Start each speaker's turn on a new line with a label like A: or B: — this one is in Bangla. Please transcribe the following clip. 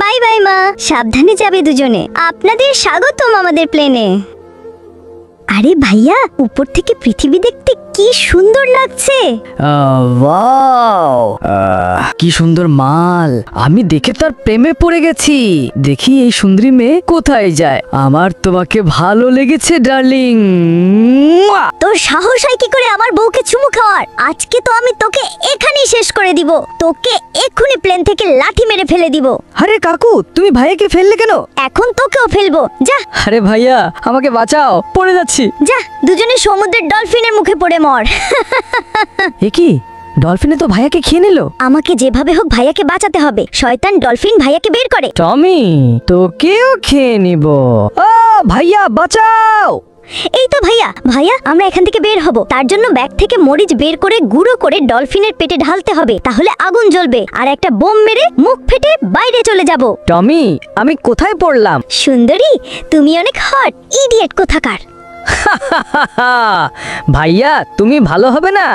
A: বাই বাই মা, সাবধানে যাবে দুজনে। আপনাদের স্বাগতম আমাদের প্লেনে। আরে ভাইয়া, উপর থেকে পৃথিবী দেখতে কি সুন্দর লাগছে।
B: ওয়াও, কি সুন্দর মাল। আমি দেখে তার প্রেমে পড়ে গেছি। দেখি এই সুন্দরী মেয়ে কোথায় যায়। আমার তোমাকে ভালো লেগেছে ডার্লিং।
A: তোর সাহস হয় কি করে আমার বউকে চুমু খাওয়ার? আজকে তো আমি তোকে এখানেই শেষ করে দিব। তোকে এক্ষুনি প্লেন থেকে লাঠি মেরে ফেলে দিব।
B: আরে কাকু, তুমি ভাইয়াকে ফেললে কেন?
A: এখন তোকেও ফেলবো, যা।
B: আরে ভাইয়া, আমাকে বাঁচাও, পড়ে যাচ্ছি।
A: যা, দুজনে সমুদ্রের ডলফিনের মুখে পড়ে মর।
B: এ কি, ডলফিনে তো ভাইয়াকে খেয়ে নিল।
A: আমাকে যেভাবে হোক ভাইয়াকে বাঁচাতে হবে। শয়তান ডলফিন ভাইয়াকে বের করে।
B: টমি, তোকেও খেয়ে নিব। ভাইয়া বাঁচাও।
A: এই তো ভাইয়া, ভাইয়া আমরা এখান থেকে বের হব। তার জন্য ব্যাগ থেকে মরিচ বের করে গুঁড়ো করে ডলফিনের পেটে ঢালতে হবে, তাহলে আগুন জ্বলবে। আর একটা বোম মেরে মুখ ফেটে বাইরে চলে যাব।
B: টমি, আমি কোথায় পড়লাম?
A: সুন্দরী, তুমি অনেক হট। ইডিয়েট কোথাকার।
B: ভাইয়া, তুমি ভালো হবে না।